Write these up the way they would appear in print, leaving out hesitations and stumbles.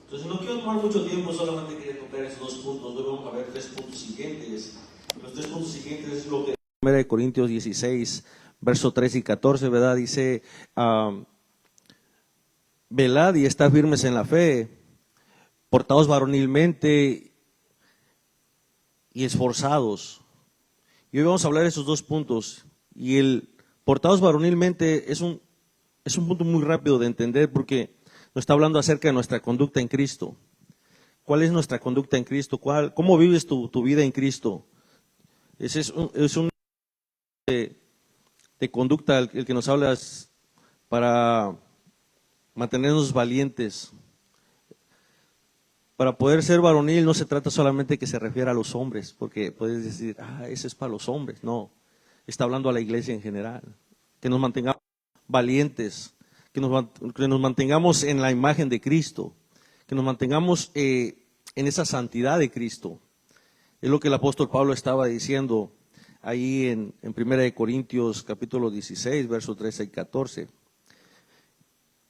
Entonces no quiero tomar mucho tiempo, solamente quería tocar esos dos puntos. Luego vamos a ver 3 puntos siguientes. Los 3 puntos siguientes es lo que 1 Corintios 16, verso 13 y 14, ¿verdad? Dice, velad y estad firmes en la fe, portaos varonilmente y esforzados. Y hoy vamos a hablar de esos 2 puntos. Y el portaos varonilmente es un punto muy rápido de entender, porque nos está hablando acerca de nuestra conducta en Cristo. ¿Cuál es nuestra conducta en Cristo? ¿Cómo vives tu vida en Cristo? Ese es un de conducta el que nos hablas para mantenernos valientes. Para poder ser varonil no se trata solamente que se refiera a los hombres, porque puedes decir, ese es para los hombres. No, está hablando a la iglesia en general. Que nos mantengamos valientes, que nos mantengamos en la imagen de Cristo, que nos mantengamos en esa santidad de Cristo. Es lo que el apóstol Pablo estaba diciendo ahí en 1 Corintios capítulo 16, versos 13 y 14.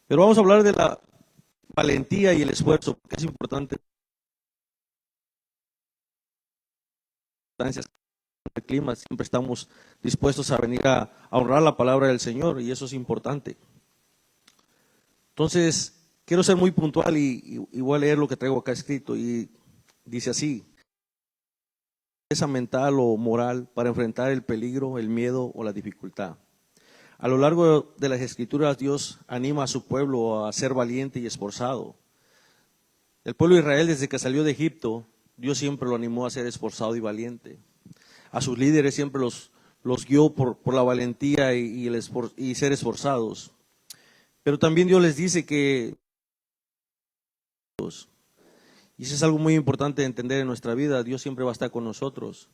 Pero vamos a hablar de la valentía y el esfuerzo, porque es importante. El clima, siempre estamos dispuestos a venir a honrar la palabra del Señor, y eso es importante. Entonces, quiero ser muy puntual y voy a leer lo que traigo acá escrito, y dice así: esa mental o moral para enfrentar el peligro, el miedo o la dificultad. A lo largo de las Escrituras, Dios anima a su pueblo a ser valiente y esforzado. El pueblo de Israel, desde que salió de Egipto, Dios siempre lo animó a ser esforzado y valiente. A sus líderes siempre los guió por la valentía y ser esforzados. Pero también Dios les dice que, y eso es algo muy importante de entender en nuestra vida, Dios siempre va a estar con nosotros.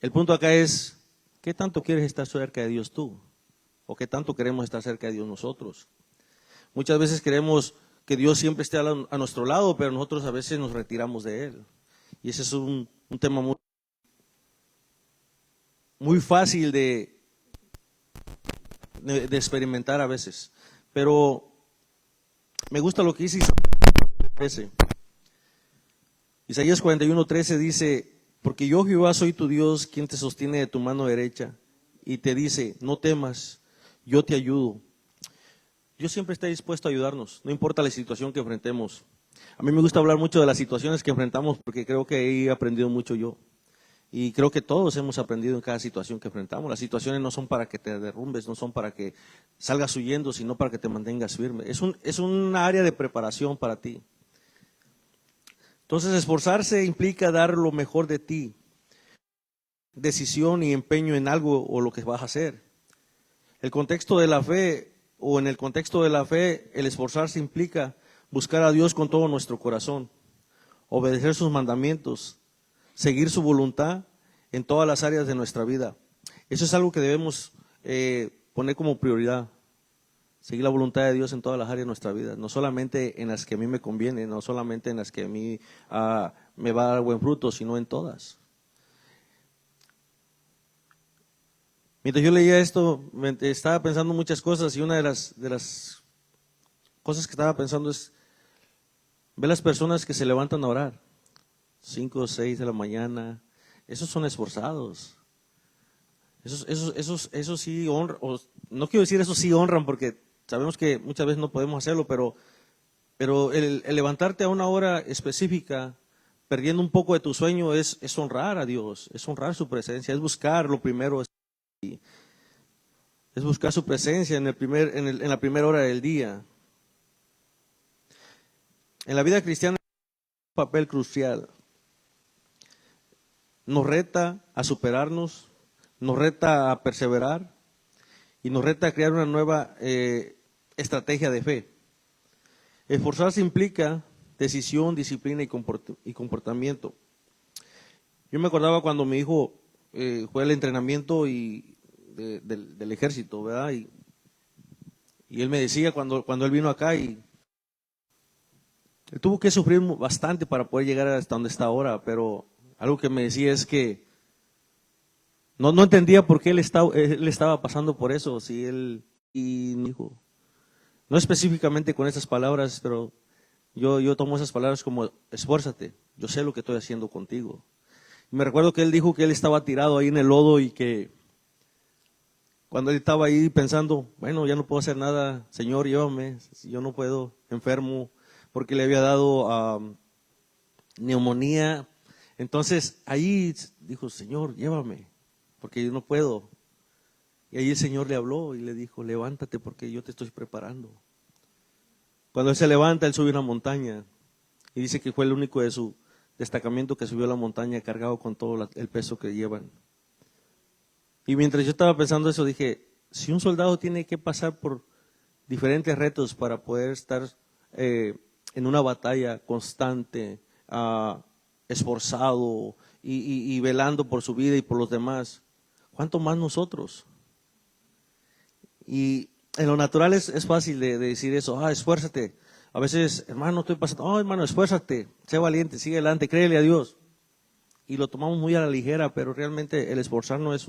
El punto acá es, ¿qué tanto quieres estar cerca de Dios tú? ¿O qué tanto queremos estar cerca de Dios nosotros? Muchas veces queremos que Dios siempre esté a nuestro lado, pero nosotros a veces nos retiramos de Él. Y ese es un tema muy fácil de experimentar a veces. Pero me gusta lo que dice Isaías 41:13 dice: porque yo, Jehová, soy tu Dios, quien te sostiene de tu mano derecha, y te dice, no temas, yo te ayudo. Dios siempre está dispuesto a ayudarnos, no importa la situación que enfrentemos. A mí me gusta hablar mucho de las situaciones que enfrentamos, porque creo que ahí he aprendido mucho yo. Y creo que todos hemos aprendido en cada situación que enfrentamos. Las situaciones no son para que te derrumbes, no son para que salgas huyendo, sino para que te mantengas firme. Es un área de preparación para ti. Entonces, esforzarse implica dar lo mejor de ti, decisión y empeño en algo o lo que vas a hacer. El contexto de la fe, o en el contexto de la fe, el esforzarse implica buscar a Dios con todo nuestro corazón, obedecer sus mandamientos, seguir su voluntad en todas las áreas de nuestra vida. Eso es algo que debemos poner como prioridad. Seguir la voluntad de Dios en todas las áreas de nuestra vida, no solamente en las que a mí me conviene, no solamente en las que a mí me va a dar buen fruto, sino en todas. Mientras yo leía esto, estaba pensando muchas cosas, y una de las cosas que estaba pensando es ver las personas que se levantan a orar 5 o 6 de la mañana. Esos son esforzados. Esos sí honran, no quiero decir eso sí honran, porque sabemos que muchas veces no podemos hacerlo, pero el levantarte a una hora específica, perdiendo un poco de tu sueño, es honrar a Dios, es honrar su presencia, es buscar lo primero, es buscar su presencia en la primera hora del día. En la vida cristiana es un papel crucial. Nos reta a superarnos, nos reta a perseverar y nos reta a crear una nueva estrategia de fe. Esforzarse implica decisión, disciplina y comportamiento. Yo me acordaba cuando mi hijo fue al entrenamiento del ejército, ¿verdad? Y él me decía cuando él vino acá, y él tuvo que sufrir bastante para poder llegar hasta donde está ahora, pero algo que me decía es que no entendía por qué él estaba pasando por eso. Y me dijo, No específicamente con estas palabras, pero yo tomo esas palabras como esfuérzate, yo sé lo que estoy haciendo contigo. Y me recuerdo que él dijo que él estaba tirado ahí en el lodo y que cuando él estaba ahí pensando, bueno, ya no puedo hacer nada, Señor, llévame, si yo no puedo, enfermo, porque le había dado neumonía. Entonces ahí dijo, Señor, llévame, porque yo no puedo. Y ahí el Señor le habló y le dijo, levántate porque yo te estoy preparando. Cuando él se levanta, él sube una montaña y dice que fue el único de su destacamento que subió a la montaña cargado con todo el peso que llevan. Y mientras yo estaba pensando eso, dije, si un soldado tiene que pasar por diferentes retos para poder estar en una batalla constante, esforzado y velando por su vida y por los demás, ¿cuánto más nosotros? Y en lo natural es fácil de decir eso, esfuérzate. A veces, hermano, estoy pasando, hermano, esfuérzate, sé valiente, sigue adelante, créele a Dios. Y lo tomamos muy a la ligera, pero realmente el esforzarnos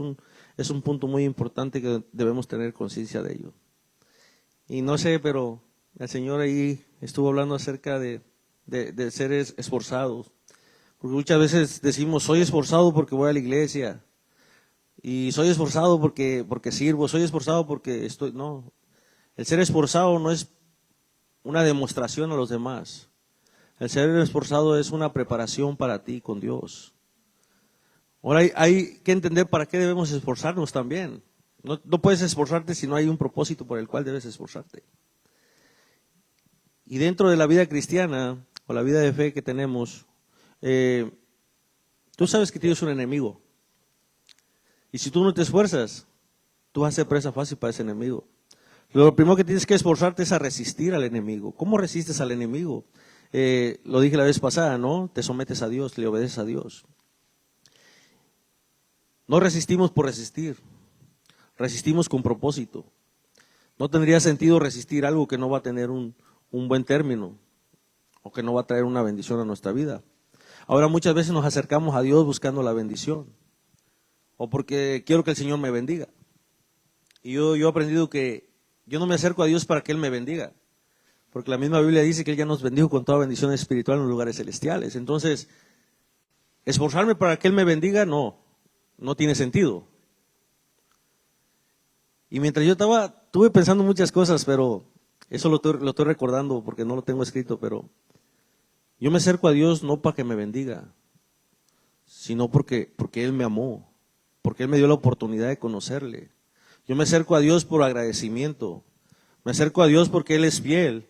es un punto muy importante que debemos tener conciencia de ello. Y no sé, pero el Señor ahí estuvo hablando acerca de ser esforzados. Porque muchas veces decimos, soy esforzado porque voy a la iglesia. Y soy esforzado porque sirvo, soy esforzado porque estoy... No, el ser esforzado no es una demostración a los demás. El ser esforzado es una preparación para ti con Dios. Ahora hay que entender para qué debemos esforzarnos también. No puedes esforzarte si no hay un propósito por el cual debes esforzarte. Y dentro de la vida cristiana o la vida de fe que tenemos, tú sabes que tienes un enemigo. Y si tú no te esfuerzas, tú vas a ser presa fácil para ese enemigo. Lo primero que tienes que esforzarte es a resistir al enemigo. ¿Cómo resistes al enemigo? Lo dije la vez pasada, ¿no? Te sometes a Dios, le obedeces a Dios. No resistimos por resistir, resistimos con propósito. No tendría sentido resistir algo que no va a tener un buen término o que no va a traer una bendición a nuestra vida. Ahora muchas veces nos acercamos a Dios buscando la bendición o porque quiero que el Señor me bendiga. Y yo he aprendido que yo no me acerco a Dios para que Él me bendiga, porque la misma Biblia dice que Él ya nos bendijo con toda bendición espiritual en los lugares celestiales. Entonces, esforzarme para que Él me bendiga, no tiene sentido. Y mientras yo estuve pensando muchas cosas, pero eso lo estoy recordando porque no lo tengo escrito, pero yo me acerco a Dios no para que me bendiga, sino porque Él me amó, porque Él me dio la oportunidad de conocerle. Yo me acerco a Dios por agradecimiento, me acerco a Dios porque Él es fiel.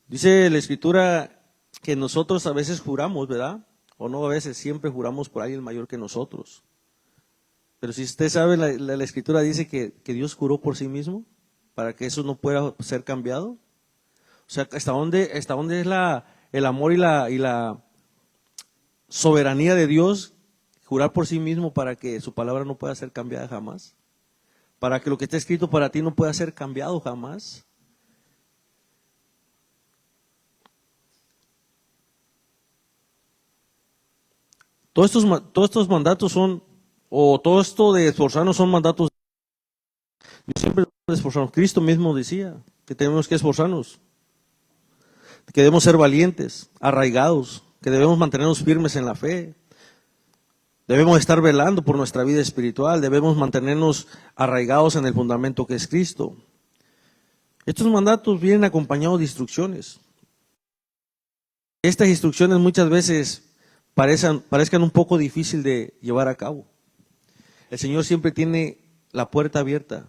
Dice la Escritura que nosotros a veces juramos, ¿verdad? O no a veces, siempre juramos por alguien mayor que nosotros. Pero si usted sabe, la Escritura dice que Dios juró por sí mismo para que eso no pueda ser cambiado. O sea, ¿hasta dónde es el amor y la soberanía de Dios? Jurar por sí mismo para que su palabra no pueda ser cambiada jamás. Para que lo que está escrito para ti no pueda ser cambiado jamás. Todos estos mandatos todo esto de esforzarnos son mandatos. Yo siempre esforzarnos. Cristo mismo decía que tenemos que esforzarnos, que debemos ser valientes, arraigados, que debemos mantenernos firmes en la fe. Debemos estar velando por nuestra vida espiritual, debemos mantenernos arraigados en el fundamento que es Cristo. Estos mandatos vienen acompañados de instrucciones. Estas instrucciones muchas veces parezcan un poco difícil de llevar a cabo. El Señor siempre tiene la puerta abierta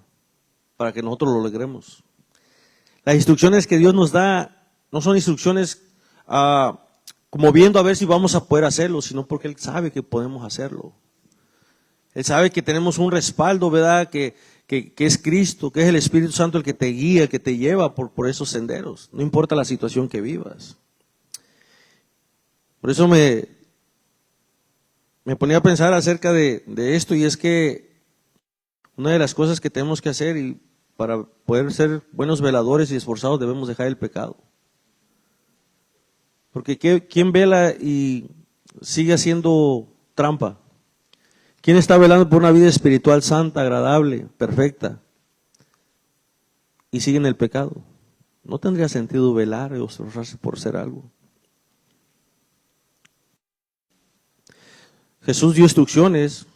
para que nosotros lo logremos. Las instrucciones que Dios nos da no son instrucciones como viendo a ver si vamos a poder hacerlo, sino porque Él sabe que podemos hacerlo. Él sabe que tenemos un respaldo, ¿verdad? Que es Cristo, que es el Espíritu Santo el que te guía, el que te lleva por esos senderos. No importa la situación que vivas. Por eso me ponía a pensar acerca de esto, y es que una de las cosas que tenemos que hacer y para poder ser buenos veladores y esforzados debemos dejar el pecado. Porque ¿quién vela y sigue haciendo trampa? ¿Quién está velando por una vida espiritual santa, agradable, perfecta? Y sigue en el pecado. No tendría sentido velar o esforzarse por hacer algo. Jesús dio instrucciones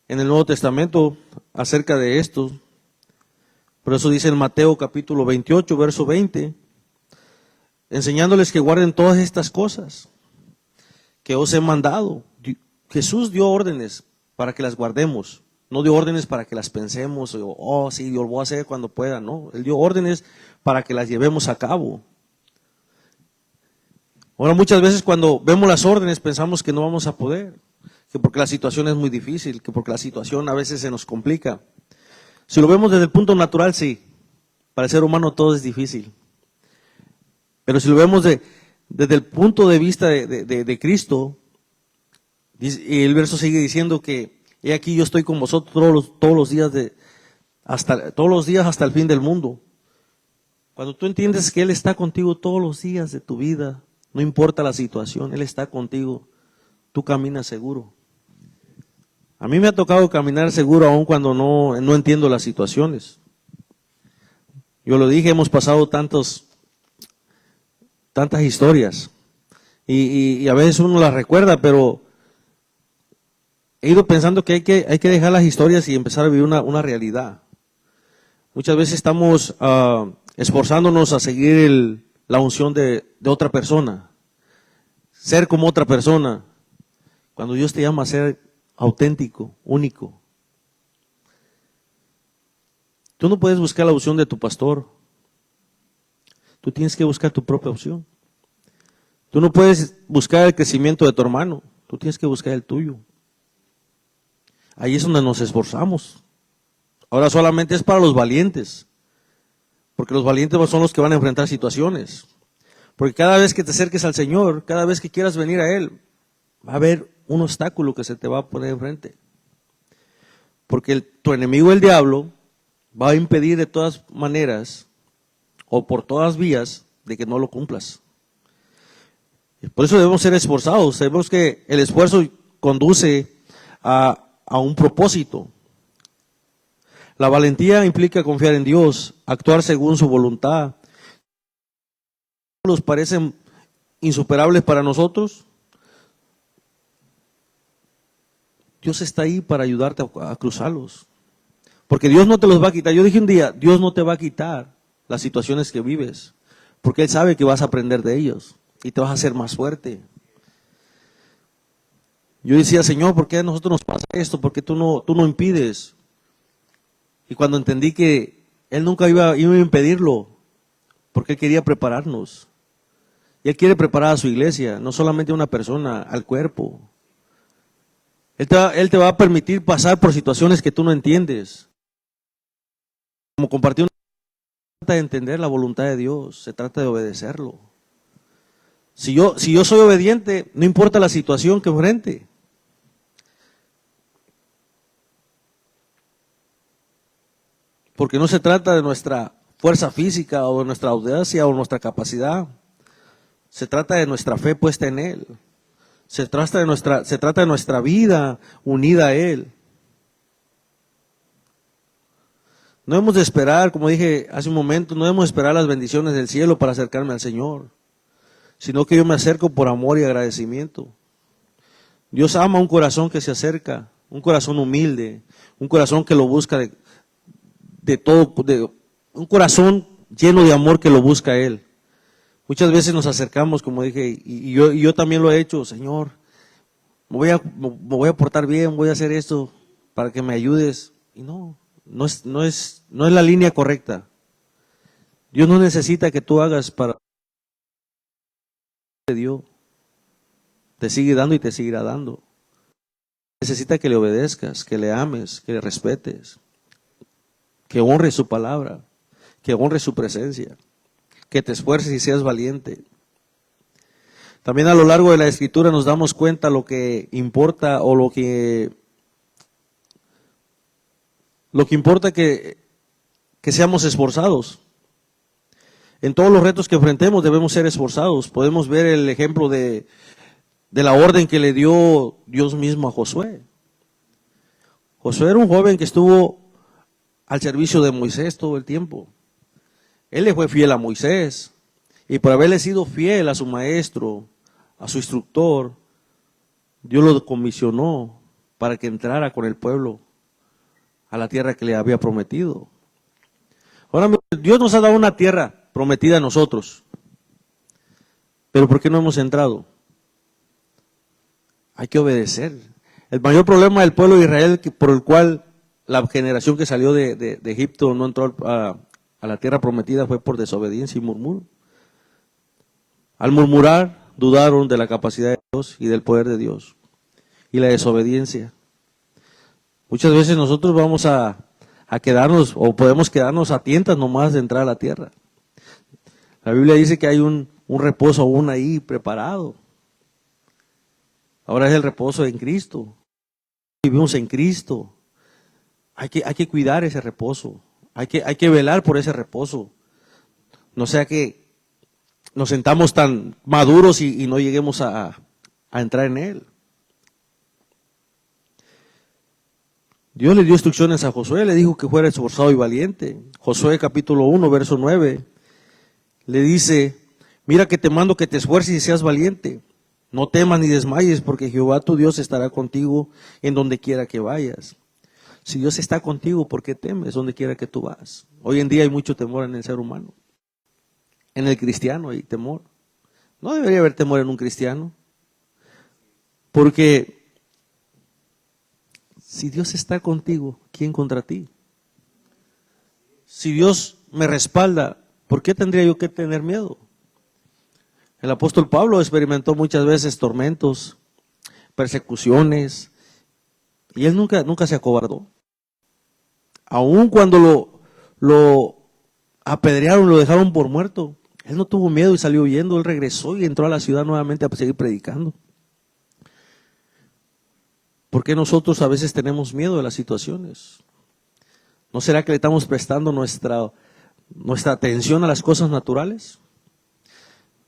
en el Nuevo Testamento acerca de esto. Por eso dice en Mateo capítulo 28, verso 20, enseñándoles que guarden todas estas cosas que os he mandado. Jesús dio órdenes para que las guardemos, no dio órdenes para que las pensemos, oh sí, yo lo voy a hacer cuando pueda, no. Él dio órdenes para que las llevemos a cabo. Ahora muchas veces cuando vemos las órdenes pensamos que no vamos a poder, que porque la situación es muy difícil, que porque la situación a veces se nos complica. Si lo vemos desde el punto natural, sí, para el ser humano todo es difícil. Pero si lo vemos desde el punto de vista de Cristo, y el verso sigue diciendo que he aquí yo estoy con vosotros todos los días hasta el fin del mundo. Cuando tú entiendes que Él está contigo todos los días de tu vida, no importa la situación, Él está contigo, tú caminas seguro. A mí me ha tocado caminar seguro aun cuando no entiendo las situaciones. Yo lo dije, hemos pasado tantas historias y a veces uno las recuerda, pero he ido pensando que hay que dejar las historias y empezar a vivir una realidad. Muchas veces estamos esforzándonos a seguir la unción de otra persona, ser como otra persona, cuando Dios te llama a ser auténtico, único. Tú no puedes buscar la unción de tu pastor, tú tienes que buscar tu propia opción. Tú no puedes buscar el crecimiento de tu hermano, tú tienes que buscar el tuyo. Ahí es donde nos esforzamos. Ahora solamente es para los valientes, porque los valientes son los que van a enfrentar situaciones. Porque cada vez que te acerques al Señor, cada vez que quieras venir a Él, va a haber un obstáculo que se te va a poner enfrente. Porque tu enemigo, el diablo, va a impedir de todas maneras o por todas vías de que no lo cumplas. Por eso debemos ser esforzados. Sabemos que el esfuerzo conduce a un propósito. La valentía implica confiar en Dios, actuar según su voluntad. ¿Los parecen insuperables para nosotros? Dios está ahí para ayudarte a cruzarlos. Porque Dios no te los va a quitar. Yo dije un día, Dios no te va a quitar las situaciones que vives, porque Él sabe que vas a aprender de ellos y te vas a hacer más fuerte. Yo decía, Señor, ¿por qué a nosotros nos pasa esto? ¿Por qué tú no impides? Y cuando entendí que Él nunca iba a impedirlo, porque Él quería prepararnos. Y Él quiere preparar a su iglesia, no solamente a una persona, al cuerpo. Él te va a permitir pasar por situaciones que tú no entiendes. Como compartí una, se trata de entender la voluntad de Dios, se trata de obedecerlo. Si yo soy obediente, no importa la situación que enfrente. Porque no se trata de nuestra fuerza física o de nuestra audacia o nuestra capacidad. Se trata de nuestra fe puesta en Él. Se trata de nuestra vida unida a Él. No hemos de esperar, como dije hace un momento, no debemos esperar las bendiciones del cielo para acercarme al Señor, sino que yo me acerco por amor y agradecimiento. Dios ama un corazón que se acerca, un corazón humilde, un corazón que lo busca un corazón lleno de amor que lo busca a Él. Muchas veces nos acercamos, como dije, y yo también lo he hecho, Señor, me voy a portar bien, voy a hacer esto para que me ayudes. Y no es la línea correcta. Dios no necesita que tú hagas para Dios. Te sigue dando y te seguirá dando. Necesita que le obedezcas, que le ames, que le respetes, que honres su palabra, que honres su presencia, que te esfuerces y seas valiente. También a lo largo de la Escritura nos damos cuenta lo que importa o lo que importa que seamos esforzados. En todos los retos que enfrentemos debemos ser esforzados. Podemos ver el ejemplo de la orden que le dio Dios mismo a Josué. Josué era un joven que estuvo al servicio de Moisés todo el tiempo. Él le fue fiel a Moisés. Y por haberle sido fiel a su maestro, a su instructor, Dios lo comisionó para que entrara con el pueblo a la tierra que le había prometido. Ahora, Dios nos ha dado una tierra prometida a nosotros. Pero ¿por qué no hemos entrado? Hay que obedecer. El mayor problema del pueblo de Israel, por el cual la generación que salió de Egipto no entró a la tierra prometida, fue por desobediencia y murmuro. Al murmurar, dudaron de la capacidad de Dios y del poder de Dios. Y la desobediencia. Muchas veces nosotros vamos a quedarnos, o podemos quedarnos a tientas nomás de entrar a la tierra. La Biblia dice que hay un reposo aún ahí preparado. Ahora es el reposo en Cristo. Vivimos en Cristo. Hay que cuidar ese reposo. Hay que velar por ese reposo. No sea que nos sentamos tan maduros y no lleguemos a entrar en él. Dios le dio instrucciones a Josué, le dijo que fuera esforzado y valiente. Josué capítulo 1, verso 9, le dice, mira que te mando que te esfuerces y seas valiente. No temas ni desmayes, porque Jehová tu Dios estará contigo en donde quiera que vayas. Si Dios está contigo, ¿por qué temes donde quiera que tú vas? Hoy en día hay mucho temor en el ser humano. En el cristiano hay temor. No debería haber temor en un cristiano. Porque si Dios está contigo, ¿quién contra ti? Si Dios me respalda, ¿por qué tendría yo que tener miedo? El apóstol Pablo experimentó muchas veces tormentos, persecuciones, y él nunca se acobardó. Aun cuando lo apedrearon, lo dejaron por muerto, él no tuvo miedo y salió huyendo. Él regresó y entró a la ciudad nuevamente a seguir predicando. ¿Por qué nosotros a veces tenemos miedo de las situaciones? ¿No será que le estamos prestando nuestra atención a las cosas naturales?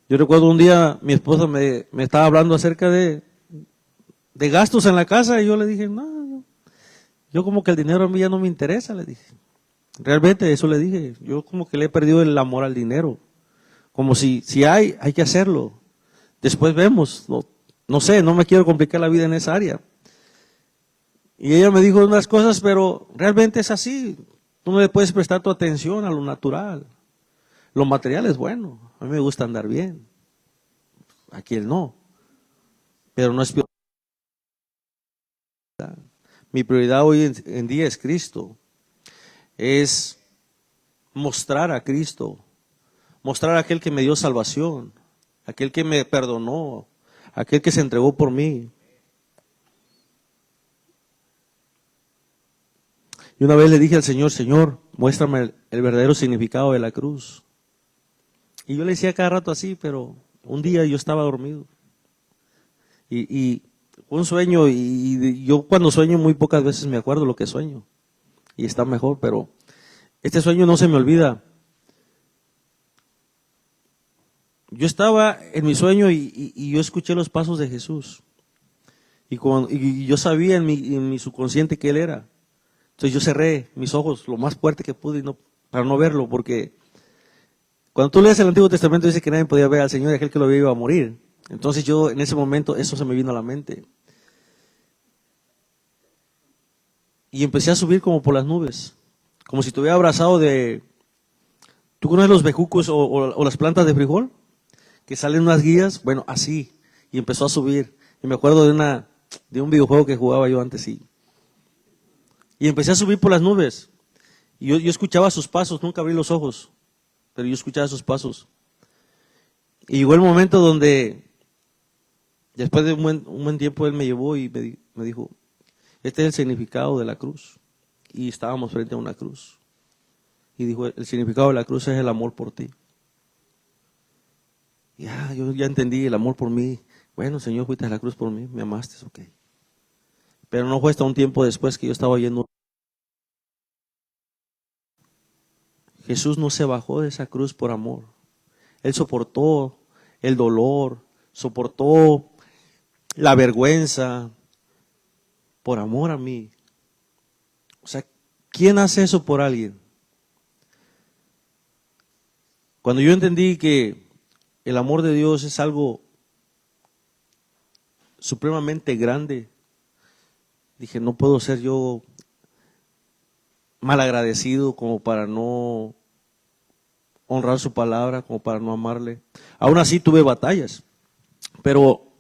Yo recuerdo un día mi esposa me estaba hablando acerca de gastos en la casa y yo le dije, no, yo como que el dinero a mí ya no me interesa, le dije. Realmente eso le dije, yo como que le he perdido el amor al dinero. Como si hay que hacerlo. Después vemos, no sé, no me quiero complicar la vida en esa área. Y ella me dijo unas cosas, pero realmente es así. Tú no le puedes prestar tu atención a lo natural. Lo material es bueno. A mí me gusta andar bien. A quien no. Pero no es prioridad. Mi prioridad hoy en día es Cristo. Es mostrar a Cristo. Mostrar a aquel que me dio salvación. Aquel que me perdonó. Aquel que se entregó por mí. Y una vez le dije al Señor, Señor, muéstrame el verdadero significado de la cruz. Y yo le decía cada rato así, pero un día yo estaba dormido. Y un sueño, y yo cuando sueño muy pocas veces me acuerdo lo que sueño. Y está mejor, pero este sueño no se me olvida. Yo estaba en mi sueño y yo escuché los pasos de Jesús. Y yo sabía en mi subconsciente que Él era. Entonces yo cerré mis ojos lo más fuerte que pude para no verlo, porque cuando tú lees el Antiguo Testamento dice que nadie podía ver al Señor y aquel que lo vio iba a morir. Entonces yo en ese momento eso se me vino a la mente. Y empecé a subir como por las nubes, como si estuviera abrazado de... ¿Tú conoces los bejucos o las plantas de frijol? Que salen unas guías, bueno, así. Y empezó a subir. Y me acuerdo de un videojuego que jugaba yo antes y empecé a subir por las nubes. Y yo escuchaba sus pasos, nunca abrí los ojos, pero yo escuchaba sus pasos. Y llegó el momento donde, después de un buen tiempo, él me llevó y me dijo, este es el significado de la cruz. Y estábamos frente a una cruz. Y dijo, el significado de la cruz es el amor por ti. Y yo ya entendí el amor por mí. Bueno, Señor, fuiste a la cruz por mí, me amaste, ok. Pero no fue hasta un tiempo después que yo estaba oyendo. Jesús no se bajó de esa cruz por amor. Él soportó el dolor, soportó la vergüenza por amor a mí. O sea, ¿quién hace eso por alguien? Cuando yo entendí que el amor de Dios es algo supremamente grande, dije, no puedo ser yo malagradecido como para no honrar su palabra, como para no amarle. Aún así tuve batallas, pero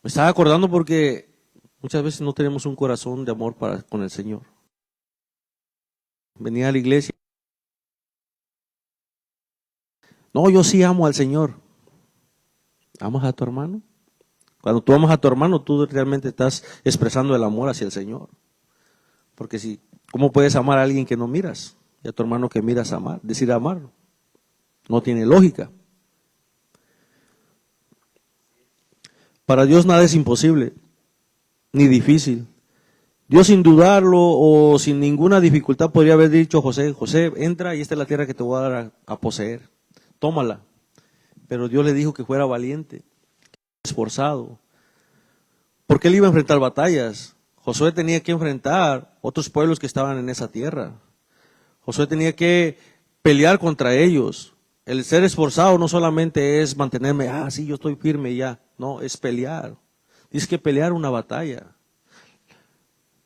me estaba acordando porque muchas veces no tenemos un corazón de amor con el Señor. Venía a la iglesia. No, yo sí amo al Señor. ¿Amas a tu hermano? Cuando tú amas a tu hermano, tú realmente estás expresando el amor hacia el Señor. Porque si, ¿cómo puedes amar a alguien que no miras? Y a tu hermano que miras amar, decir amarlo. No tiene lógica. Para Dios nada es imposible, ni difícil. Dios sin dudarlo o sin ninguna dificultad podría haber dicho a José, José, entra y esta es la tierra que te voy a dar a poseer. Tómala. Pero Dios le dijo que fuera valiente, esforzado. Porque él iba a enfrentar batallas. Josué tenía que enfrentar otros pueblos que estaban en esa tierra. Josué tenía que pelear contra ellos. El ser esforzado no solamente es mantenerme, sí, yo estoy firme y ya. No, es pelear. Dice que pelear una batalla.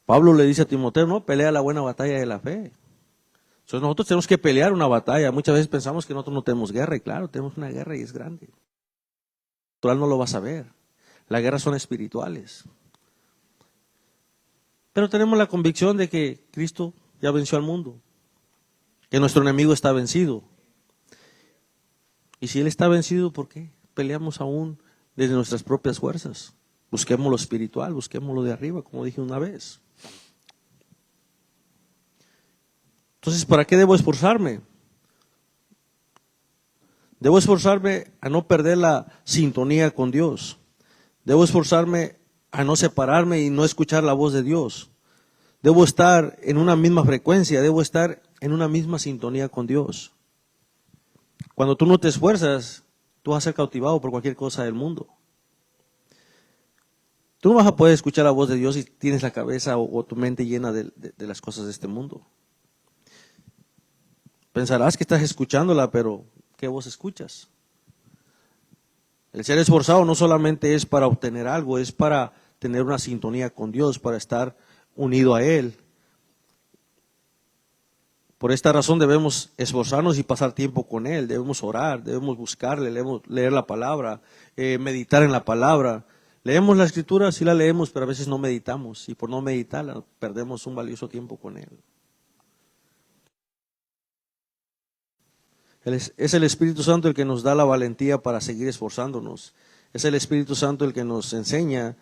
Pablo le dice a Timoteo, no, pelea la buena batalla de la fe. Entonces nosotros tenemos que pelear una batalla. Muchas veces pensamos que nosotros no tenemos guerra, y claro, tenemos una guerra y es grande. Natural no lo vas a ver. Las guerras son espirituales. Pero tenemos la convicción de que Cristo ya venció al mundo, que nuestro enemigo está vencido. Y si Él está vencido, ¿por qué peleamos aún desde nuestras propias fuerzas? Busquemos lo espiritual, busquemos lo de arriba, como dije una vez. Entonces, ¿para qué debo esforzarme? Debo esforzarme a no perder la sintonía con Dios. Debo esforzarme a no separarme y no escuchar la voz de Dios. Debo estar en una misma frecuencia, debo estar en una misma sintonía con Dios. Cuando tú no te esfuerzas, tú vas a ser cautivado por cualquier cosa del mundo. Tú no vas a poder escuchar la voz de Dios si tienes la cabeza o tu mente llena de las cosas de este mundo. Pensarás que estás escuchándola, pero ¿qué voz escuchas? El ser esforzado no solamente es para obtener algo, es para tener una sintonía con Dios, para estar unido a Él. Por esta razón debemos esforzarnos y pasar tiempo con Él, debemos orar, debemos buscarle, debemos leer la palabra, meditar en la palabra. Leemos la Escritura, sí la leemos, pero a veces no meditamos y por no meditarla perdemos un valioso tiempo con Él. Es el Espíritu Santo el que nos da la valentía para seguir esforzándonos. Es el Espíritu Santo el que nos enseña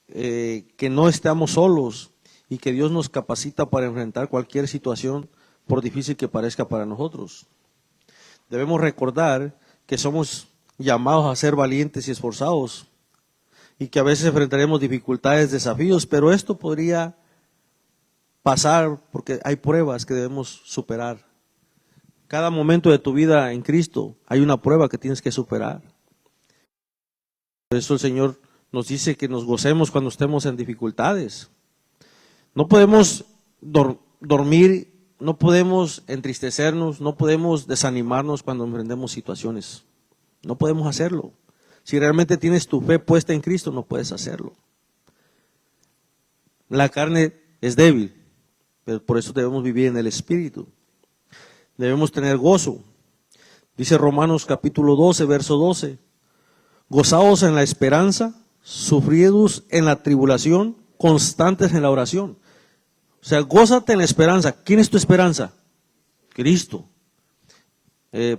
que no estamos solos y que Dios nos capacita para enfrentar cualquier situación, por difícil que parezca para nosotros. Debemos recordar que somos llamados a ser valientes y esforzados y que a veces enfrentaremos dificultades, desafíos, pero esto podría pasar porque hay pruebas que debemos superar. Cada momento de tu vida en Cristo hay una prueba que tienes que superar. Por eso el Señor nos dice que nos gocemos cuando estemos en dificultades. No podemos dormir, no podemos entristecernos, no podemos desanimarnos cuando emprendemos situaciones. No podemos hacerlo. Si realmente tienes tu fe puesta en Cristo, no puedes hacerlo. La carne es débil, pero por eso debemos vivir en el Espíritu. Debemos tener gozo. Dice Romanos capítulo 12, verso 12. Gozaos en la esperanza, sufridos en la tribulación, constantes en la oración. O sea, gózate en la esperanza. ¿Quién es tu esperanza? Cristo.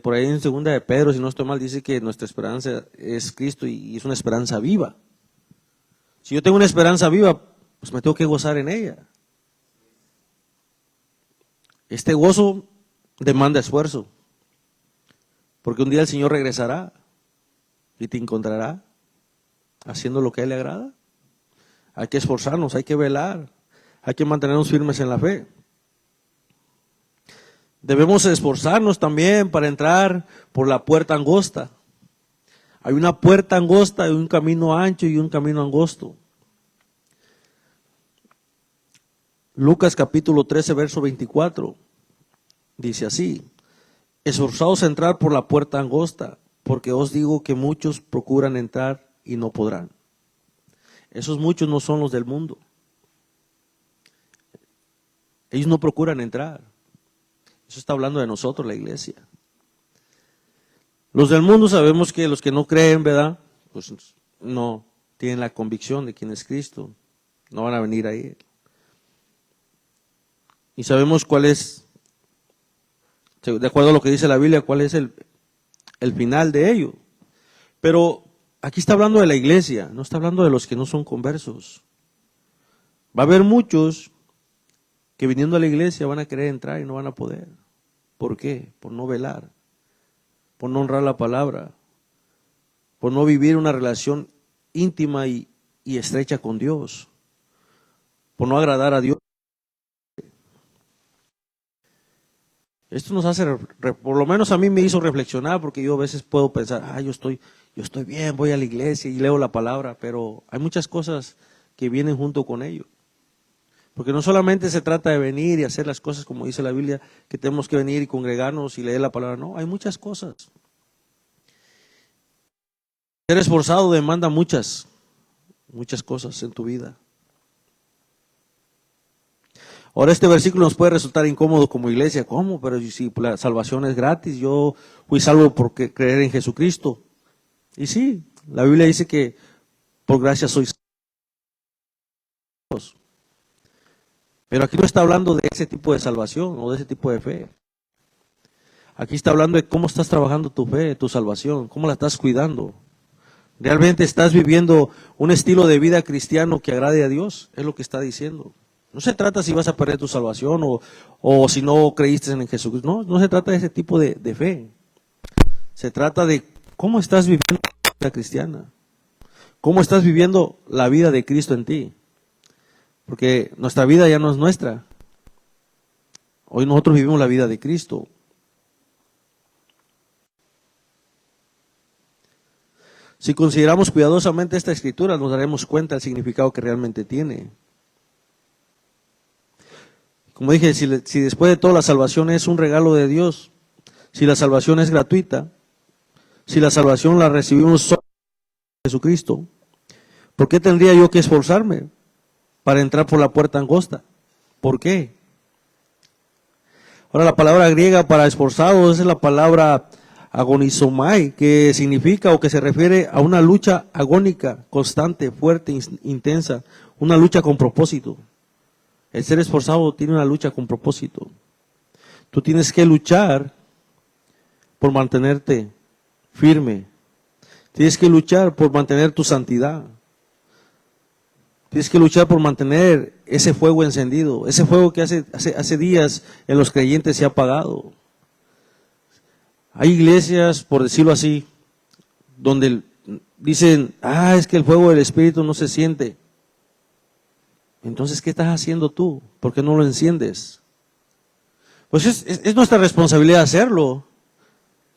Por ahí en 2 de Pedro, si no estoy mal, dice que nuestra esperanza es Cristo y es una esperanza viva. Si yo tengo una esperanza viva, pues me tengo que gozar en ella. Este gozo demanda esfuerzo, porque un día el Señor regresará y te encontrará haciendo lo que a Él le agrada. Hay que esforzarnos, hay que velar, hay que mantenernos firmes en la fe. Debemos esforzarnos también para entrar por la puerta angosta. Hay una puerta angosta, hay un camino ancho y un camino angosto. Lucas capítulo 13, verso 24, dice así: esforzaos a entrar por la puerta angosta, porque os digo que muchos procuran entrar y no podrán. Esos muchos no son los del mundo. Ellos no procuran entrar. Eso está hablando de nosotros, la iglesia. Los del mundo sabemos que los que no creen, ¿verdad? Pues no tienen la convicción de quién es Cristo. No van a venir a Él. Y sabemos cuál es, de acuerdo a lo que dice la Biblia, cuál es el final de ello. Pero aquí está hablando de la iglesia, no está hablando de los que no son conversos. Va a haber muchos que viniendo a la iglesia van a querer entrar y no van a poder. ¿Por qué? Por no velar, por no honrar la palabra, por no vivir una relación íntima y estrecha con Dios, por no agradar a Dios. Esto nos hace, por lo menos a mí me hizo reflexionar, porque yo a veces puedo pensar, yo estoy bien, voy a la iglesia y leo la palabra, pero hay muchas cosas que vienen junto con ello. Porque no solamente se trata de venir y hacer las cosas como dice la Biblia, que tenemos que venir y congregarnos y leer la palabra, no, hay muchas cosas. Ser esforzado demanda muchas cosas en tu vida. Ahora este versículo nos puede resultar incómodo como iglesia. ¿Cómo? Pero si la salvación es gratis, yo fui salvo por creer en Jesucristo. Y sí, la Biblia dice que por gracia sois salvos. Pero aquí no está hablando de ese tipo de salvación o de ese tipo de fe. Aquí está hablando de cómo estás trabajando tu fe, tu salvación, cómo la estás cuidando. ¿Realmente estás viviendo un estilo de vida cristiano que agrade a Dios? Es lo que está diciendo. No se trata si vas a perder tu salvación o si no creíste en Jesucristo. No se trata de ese tipo de fe. Se trata de cómo estás viviendo la vida cristiana. Cómo estás viviendo la vida de Cristo en ti. Porque nuestra vida ya no es nuestra. Hoy nosotros vivimos la vida de Cristo. Si consideramos cuidadosamente esta escritura, nos daremos cuenta del significado que realmente tiene. Como dije, si después de todo la salvación es un regalo de Dios, si la salvación es gratuita, si la salvación la recibimos solo en Jesucristo, ¿por qué tendría yo que esforzarme para entrar por la puerta angosta? ¿Por qué? Ahora la palabra griega para esforzado es la palabra agonizomai, que significa o que se refiere a una lucha agónica, constante, fuerte, intensa, una lucha con propósito. El ser esforzado tiene una lucha con propósito. Tú tienes que luchar por mantenerte firme. Tienes que luchar por mantener tu santidad. Tienes que luchar por mantener ese fuego encendido, ese fuego que hace días en los creyentes se ha apagado. Hay iglesias, por decirlo así, donde dicen, es que el fuego del Espíritu no se siente. Entonces, ¿qué estás haciendo tú? ¿Por qué no lo enciendes? Pues es nuestra responsabilidad hacerlo.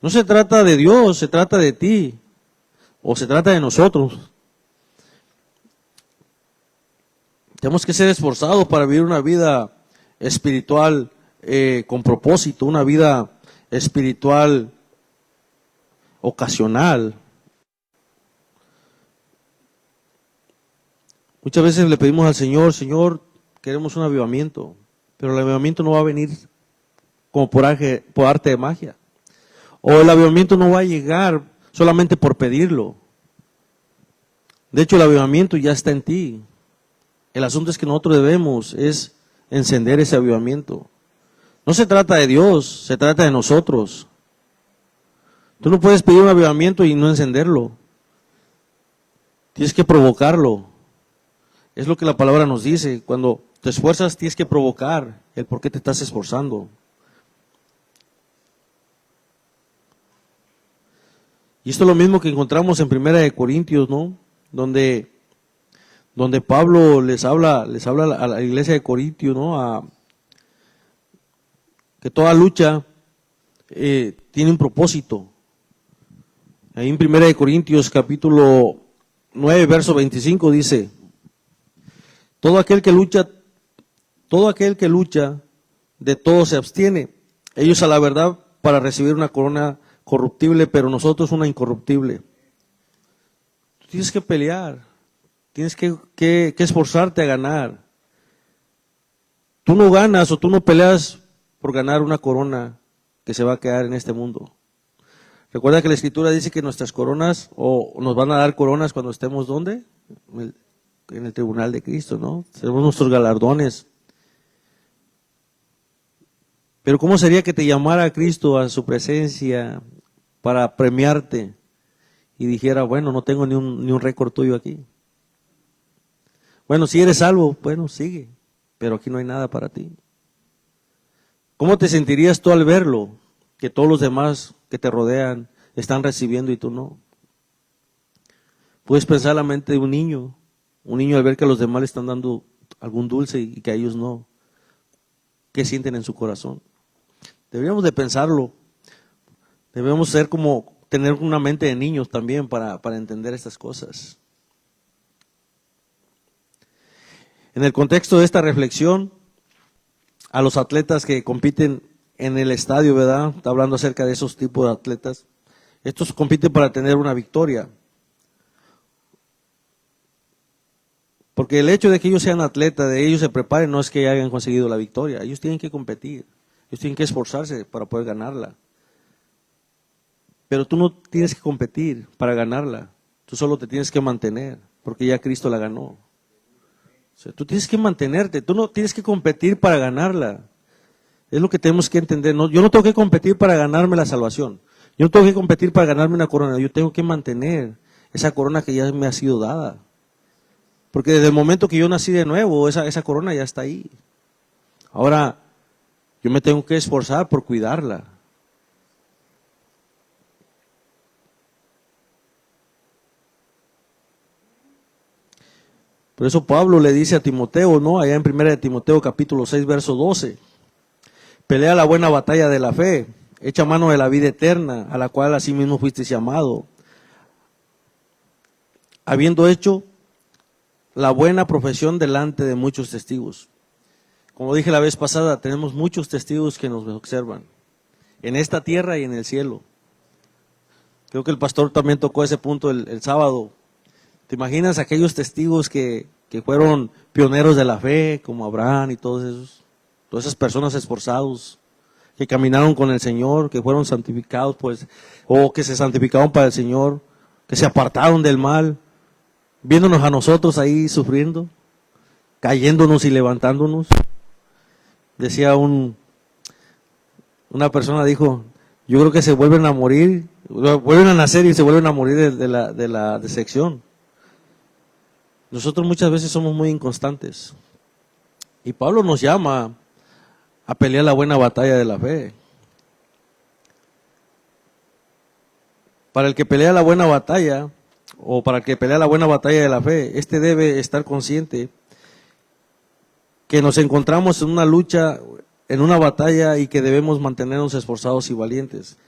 No se trata de Dios, se trata de ti, o se trata de nosotros. Tenemos que ser esforzados para vivir una vida espiritual con propósito, una vida espiritual ocasional. Muchas veces le pedimos al Señor, Señor, queremos un avivamiento, pero el avivamiento no va a venir como por arte de magia. O el avivamiento no va a llegar solamente por pedirlo. De hecho, el avivamiento ya está en ti. El asunto es que nosotros debemos es encender ese avivamiento. No se trata de Dios, se trata de nosotros. Tú no puedes pedir un avivamiento y no encenderlo. Tienes que provocarlo. Es lo que la palabra nos dice. Cuando te esfuerzas, tienes que provocar el por qué te estás esforzando. Y esto es lo mismo que encontramos en 1 Corintios, ¿no? Donde Pablo les habla a la iglesia de Corintios, ¿no? Que toda lucha tiene un propósito. Ahí en 1 Corintios capítulo 9, verso 25 dice, todo aquel que lucha, de todo se abstiene. Ellos a la verdad para recibir una corona corruptible, pero nosotros una incorruptible. Tú tienes que pelear, tienes que esforzarte a ganar. Tú no ganas o tú no peleas por ganar una corona que se va a quedar en este mundo. Recuerda que la Escritura dice que nuestras coronas, o nos van a dar coronas cuando estemos, ¿dónde? En el tribunal de Cristo, ¿no? Tenemos nuestros galardones. Pero ¿cómo sería que te llamara a Cristo a su presencia para premiarte y dijera, bueno, no tengo ni un récord tuyo aquí? Bueno, si eres salvo, bueno, sigue, pero aquí no hay nada para ti. ¿Cómo te sentirías tú al verlo? Que todos los demás que te rodean están recibiendo y tú no. Puedes pensar la mente de un niño al ver que a los demás le están dando algún dulce y que a ellos no. ¿Qué sienten en su corazón? Deberíamos de pensarlo. Debemos ser como tener una mente de niños también para entender estas cosas. En el contexto de esta reflexión, a los atletas que compiten en el estadio, ¿verdad? Está hablando acerca de esos tipos de atletas. Estos compiten para tener una victoria. Porque el hecho de que ellos sean atletas, de ellos se preparen, no es que hayan conseguido la victoria. Ellos tienen que competir. Ellos tienen que esforzarse para poder ganarla. Pero tú no tienes que competir para ganarla. Tú solo te tienes que mantener, porque ya Cristo la ganó. O sea, tú tienes que mantenerte. Tú no tienes que competir para ganarla. Es lo que tenemos que entender. No, yo no tengo que competir para ganarme la salvación. Yo no tengo que competir para ganarme una corona. Yo tengo que mantener esa corona que ya me ha sido dada. Porque desde el momento que yo nací de nuevo, esa corona ya está ahí. Ahora, yo me tengo que esforzar por cuidarla. Por eso Pablo le dice a Timoteo, ¿no? Allá en 1 de Timoteo capítulo 6, verso 12. Pelea la buena batalla de la fe, echa mano de la vida eterna, a la cual asimismo fuiste llamado, habiendo hecho la buena profesión delante de muchos testigos. Como dije la vez pasada, tenemos muchos testigos que nos observan, en esta tierra y en el cielo. Creo que el pastor también tocó ese punto el sábado. ¿Te imaginas aquellos testigos que fueron pioneros de la fe, como Abraham y todos esos? Todas esas personas esforzados, que caminaron con el Señor, que fueron santificados, pues, o que se santificaron para el Señor, que se apartaron del mal, viéndonos a nosotros ahí sufriendo, cayéndonos y levantándonos. Decía una persona, dijo, yo creo que se vuelven a morir, vuelven a nacer y se vuelven a morir de la decepción. Nosotros muchas veces somos muy inconstantes. Y Pablo nos llama a pelear la buena batalla de la fe. Para el que pelea la buena batalla, o para el que pelea la buena batalla de la fe, este debe estar consciente que nos encontramos en una lucha, en una batalla, y que debemos mantenernos esforzados y valientes.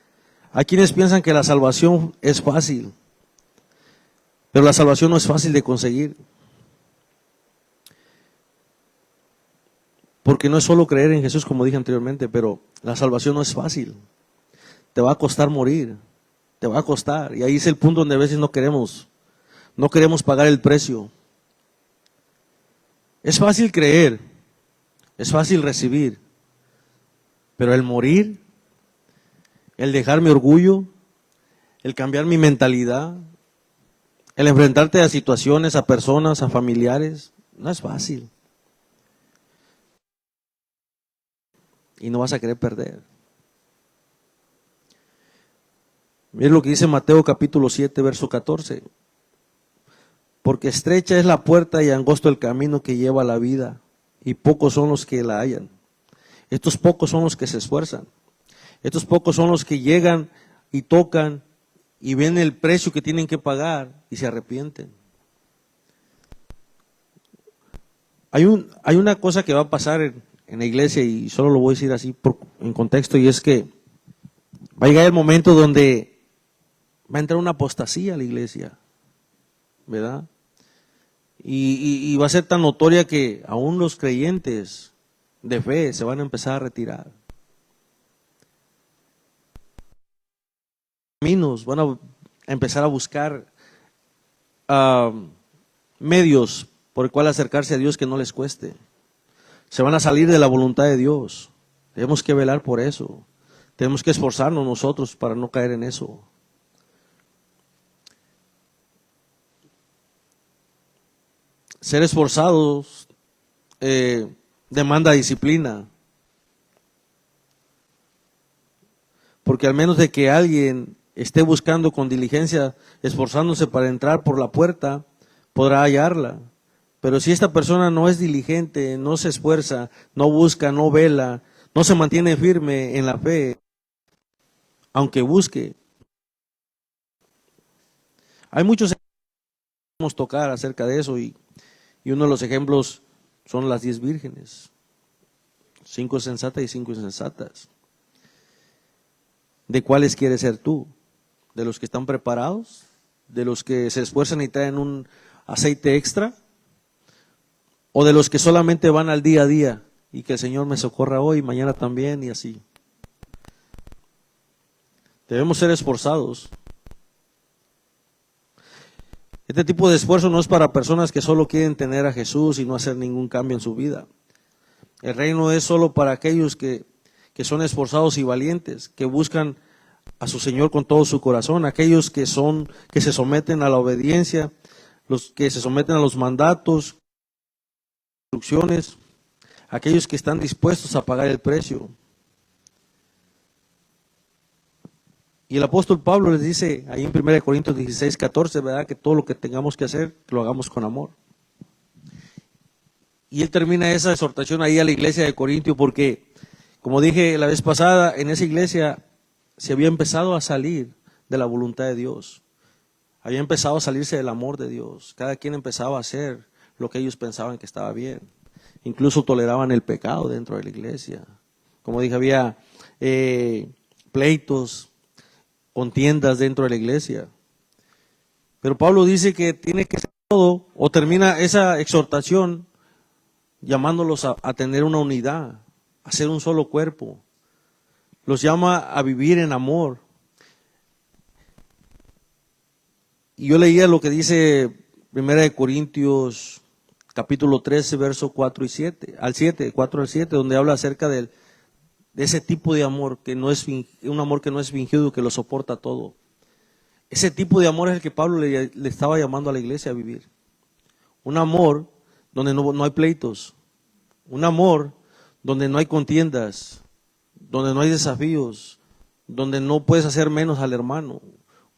Hay quienes piensan que la salvación es fácil, pero la salvación no es fácil de conseguir. Porque no es solo creer en Jesús, como dije anteriormente, pero la salvación no es fácil. Te va a costar morir, te va a costar. Y ahí es el punto donde a veces no queremos pagar el precio. Es fácil creer, es fácil recibir, pero el morir, el dejar mi orgullo, el cambiar mi mentalidad, el enfrentarte a situaciones, a personas, a familiares, no es fácil. Y no vas a querer perder. Mira lo que dice Mateo capítulo 7, verso 14. Porque estrecha es la puerta y angosto el camino que lleva a la vida, y pocos son los que la hallan. Estos pocos son los que se esfuerzan. Estos pocos son los que llegan y tocan y ven el precio que tienen que pagar y se arrepienten. Hay una cosa que va a pasar en la iglesia, y solo lo voy a decir así en contexto, y es que va a llegar el momento donde va a entrar una apostasía a la iglesia, ¿verdad? Y va a ser tan notoria que aún los creyentes de fe se van a empezar a retirar. caminos, van a empezar a buscar medios por el cual acercarse a Dios que no les cueste. Se van a salir de la voluntad de Dios. Tenemos que velar por eso. Tenemos que esforzarnos nosotros para no caer en eso. Ser esforzados demanda disciplina. Porque al menos de que alguien esté buscando con diligencia, esforzándose para entrar por la puerta, podrá hallarla. Pero si esta persona no es diligente, no se esfuerza, no busca, no vela, no se mantiene firme en la fe, aunque busque. Hay muchos ejemplos que podemos tocar acerca de eso y uno de los ejemplos son las 10 vírgenes. 5 sensatas y 5 insensatas. ¿De cuáles quieres ser tú? ¿De los que están preparados? ¿De los que se esfuerzan y traen un aceite extra? ¿O de los que solamente van al día a día y que el Señor me socorra hoy, mañana también y así? Debemos ser esforzados. Este tipo de esfuerzo no es para personas que solo quieren tener a Jesús y no hacer ningún cambio en su vida. El reino es solo para aquellos que son esforzados y valientes, que buscan a su Señor con todo su corazón, aquellos que se someten a la obediencia, los que se someten a los mandatos, instrucciones, aquellos que están dispuestos a pagar el precio. Y el apóstol Pablo les dice ahí en 1 Corintios 16, 14, ¿verdad? Que todo lo que tengamos que hacer, que lo hagamos con amor. Y él termina esa exhortación ahí a la iglesia de Corintio porque, como dije la vez pasada, en esa iglesia se había empezado a salir de la voluntad de Dios. Había empezado a salirse del amor de Dios. Cada quien empezaba a hacer lo que ellos pensaban que estaba bien. Incluso toleraban el pecado dentro de la iglesia. Como dije, había pleitos, contiendas dentro de la iglesia. Pero Pablo dice que tiene que ser todo, o termina esa exhortación llamándolos a tener una unidad, a ser un solo cuerpo. Los llama a vivir en amor. Y yo leía lo que dice 1 Corintios capítulo 13, verso 4 y 7, al 7, 4 al 7, donde habla acerca de ese tipo de amor, que no es un amor que no es fingido, que lo soporta todo. Ese tipo de amor es el que Pablo le estaba llamando a la iglesia a vivir. Un amor donde no hay pleitos, un amor donde no hay contiendas, donde no hay desafíos, donde no puedes hacer menos al hermano,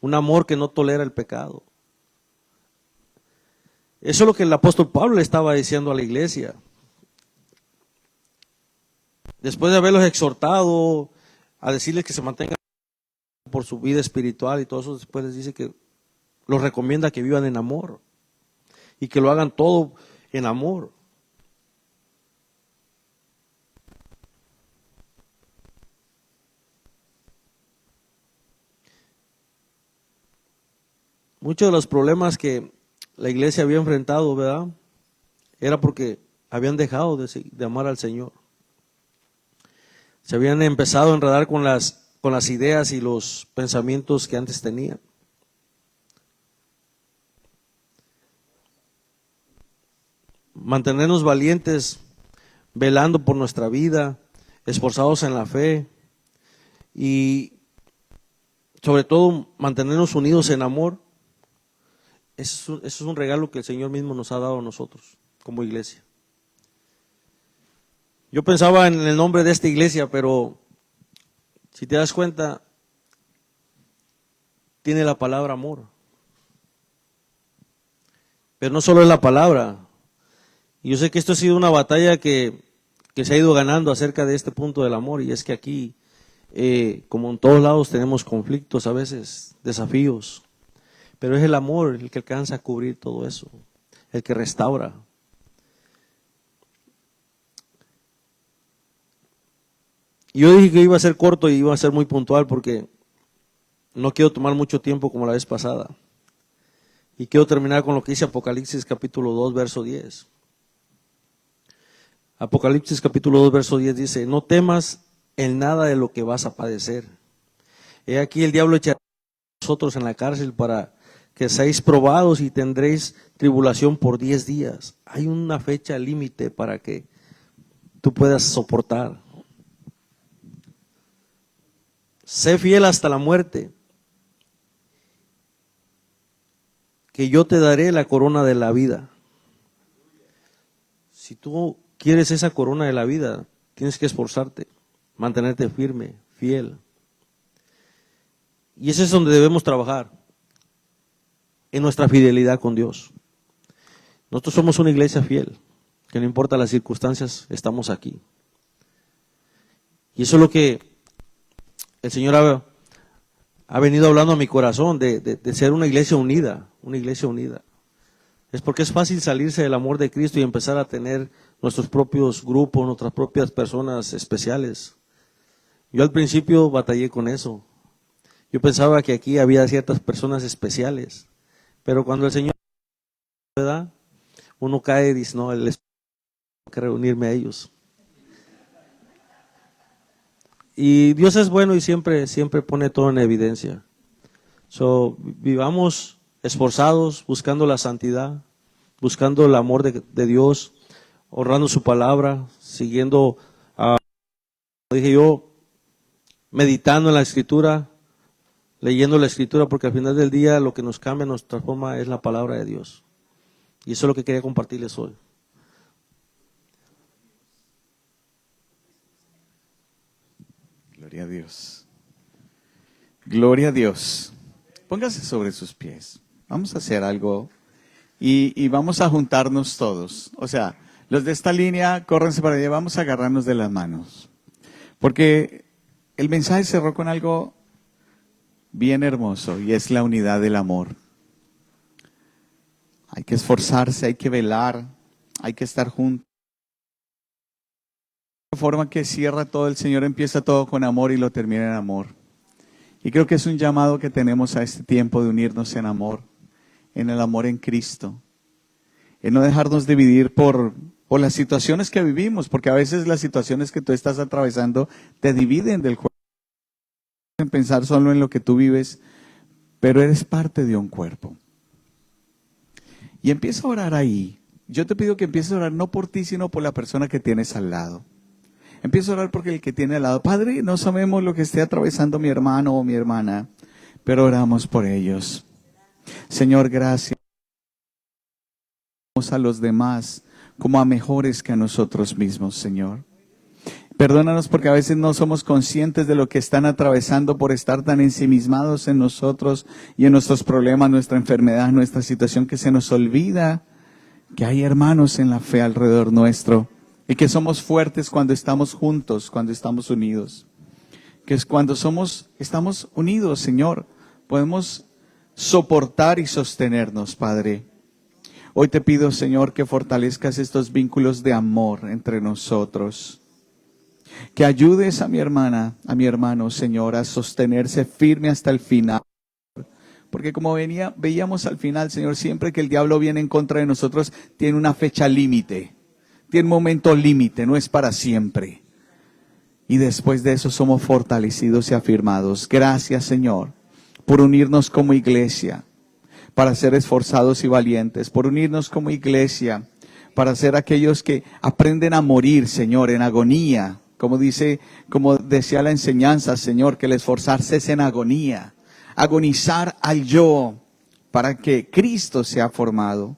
un amor que no tolera el pecado. Eso es lo que el apóstol Pablo le estaba diciendo a la iglesia. Después de haberlos exhortado a decirles que se mantengan por su vida espiritual y todo eso, después les dice que los recomienda que vivan en amor y que lo hagan todo en amor. Muchos de los problemas que la iglesia había enfrentado, ¿verdad? Era porque habían dejado de amar al Señor. Se habían empezado a enredar con las ideas y los pensamientos que antes tenían. Mantenernos valientes, velando por nuestra vida, esforzados en la fe y sobre todo mantenernos unidos en amor. Eso es un regalo que el Señor mismo nos ha dado a nosotros como iglesia. Yo pensaba en el nombre de esta iglesia, pero si te das cuenta, tiene la palabra amor. Pero no solo es la palabra. Y yo sé que esto ha sido una batalla que se ha ido ganando acerca de este punto del amor, y es que aquí, como en todos lados, tenemos conflictos a veces, desafíos. Pero es el amor el que alcanza a cubrir todo eso, el que restaura. Yo dije que iba a ser corto y iba a ser muy puntual porque no quiero tomar mucho tiempo como la vez pasada. Y quiero terminar con lo que dice Apocalipsis capítulo 2, verso 10. Apocalipsis capítulo 2, verso 10 dice: no temas en nada de lo que vas a padecer. He aquí el diablo echará vosotros en la cárcel para que seáis probados y tendréis tribulación por 10 días. Hay una fecha límite para que tú puedas soportar. Sé fiel hasta la muerte, que yo te daré la corona de la vida. Si tú quieres esa corona de la vida, tienes que esforzarte, mantenerte firme, fiel. Y ese es donde debemos trabajar, en nuestra fidelidad con Dios. Nosotros somos una iglesia fiel, que no importa las circunstancias, estamos aquí. Y eso es lo que el Señor ha venido hablando a mi corazón, de ser una iglesia unida, una iglesia unida. Es porque es fácil salirse del amor de Cristo y empezar a tener nuestros propios grupos, nuestras propias personas especiales. Yo al principio batallé con eso. Yo pensaba que aquí había ciertas personas especiales, pero cuando el Señor me da, uno cae y dice, no, tengo que reunirme a ellos. Y Dios es bueno y siempre pone todo en evidencia. Vivamos esforzados, buscando la santidad, buscando el amor de Dios, honrando su palabra, siguiendo, dije yo, meditando en la Escritura, leyendo la Escritura, porque al final del día lo que nos cambia, nos transforma es la palabra de Dios. Y eso es lo que quería compartirles hoy. Gloria a Dios. Gloria a Dios. Póngase sobre sus pies. Vamos a hacer algo y vamos a juntarnos todos. O sea, los de esta línea, córrense para allá, vamos a agarrarnos de las manos. Porque el mensaje cerró con algo bien hermoso y es la unidad del amor. Hay que esforzarse, hay que velar, hay que estar juntos. De forma que cierra todo, el Señor empieza todo con amor y lo termina en amor. Y creo que es un llamado que tenemos a este tiempo de unirnos en amor, en el amor en Cristo, en no dejarnos dividir por las situaciones que vivimos, porque a veces las situaciones que tú estás atravesando te dividen del cuerpo. En pensar solo en lo que tú vives, pero eres parte de un cuerpo. Y empieza a orar ahí. Yo te pido que empieces a orar no por ti, sino por la persona que tienes al lado. Empieza a orar porque el que tiene al lado, Padre, no sabemos lo que esté atravesando mi hermano o mi hermana, pero oramos por ellos. Señor, gracias a los demás como a mejores que a nosotros mismos, Señor. Perdónanos porque a veces no somos conscientes de lo que están atravesando por estar tan ensimismados en nosotros y en nuestros problemas, nuestra enfermedad, nuestra situación, que se nos olvida que hay hermanos en la fe alrededor nuestro y que somos fuertes cuando estamos juntos, cuando estamos unidos. Que es cuando estamos unidos, Señor, podemos soportar y sostenernos, Padre. Hoy te pido, Señor, que fortalezcas estos vínculos de amor entre nosotros. Que ayudes a mi hermana, a mi hermano, Señor, a sostenerse firme hasta el final. Porque como veíamos al final, Señor, siempre que el diablo viene en contra de nosotros, tiene una fecha límite, tiene un momento límite, no es para siempre. Y después de eso somos fortalecidos y afirmados. Gracias, Señor, por unirnos como iglesia, para ser esforzados y valientes, por unirnos como iglesia, para ser aquellos que aprenden a morir, Señor, en agonía. Como decía la enseñanza, Señor, que el esforzarse es en agonía. Agonizar al yo para que Cristo sea formado.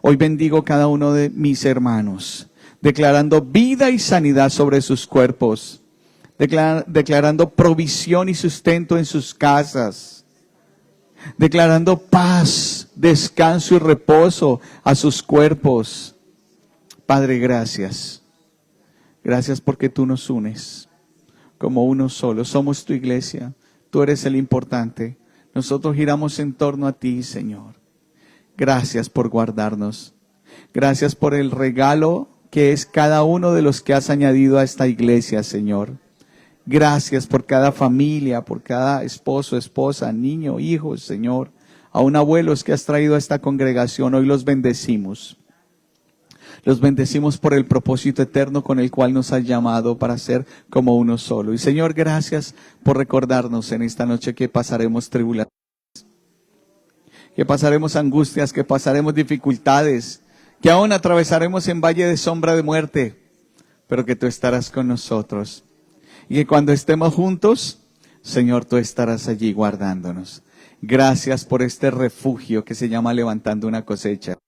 Hoy bendigo cada uno de mis hermanos, declarando vida y sanidad sobre sus cuerpos, declarando provisión y sustento en sus casas, declarando paz, descanso y reposo a sus cuerpos. Padre, gracias. Gracias porque tú nos unes como uno solo. Somos tu iglesia. Tú eres el importante. Nosotros giramos en torno a ti, Señor. Gracias por guardarnos. Gracias por el regalo que es cada uno de los que has añadido a esta iglesia, Señor. Gracias por cada familia, por cada esposo, esposa, niño, hijo, Señor. Aún abuelos que has traído a esta congregación, hoy los bendecimos. Los bendecimos por el propósito eterno con el cual nos has llamado para ser como uno solo. Y Señor, gracias por recordarnos en esta noche que pasaremos tribulaciones, que pasaremos angustias, que pasaremos dificultades, que aún atravesaremos en valle de sombra de muerte, pero que tú estarás con nosotros. Y que cuando estemos juntos, Señor, tú estarás allí guardándonos. Gracias por este refugio que se llama Levantando una Cosecha.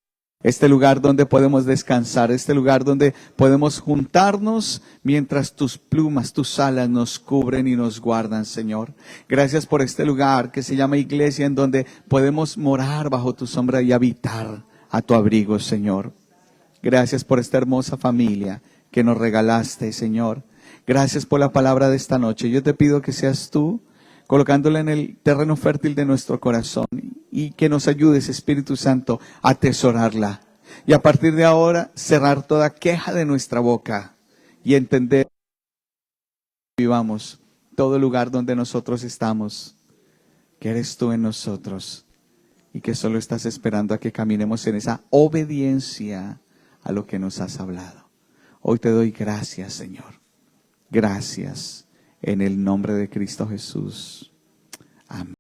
Este lugar donde podemos descansar, este lugar donde podemos juntarnos mientras tus plumas, tus alas nos cubren y nos guardan, Señor. Gracias por este lugar que se llama iglesia, en donde podemos morar bajo tu sombra y habitar a tu abrigo, Señor. Gracias por esta hermosa familia que nos regalaste, Señor. Gracias por la palabra de esta noche. Yo te pido que seas tú colocándola en el terreno fértil de nuestro corazón y que nos ayudes, Espíritu Santo, a atesorarla. Y a partir de ahora, cerrar toda queja de nuestra boca y entender que vivamos todo lugar donde nosotros estamos, que eres tú en nosotros y que solo estás esperando a que caminemos en esa obediencia a lo que nos has hablado. Hoy te doy gracias, Señor. Gracias. En el nombre de Cristo Jesús. Amén.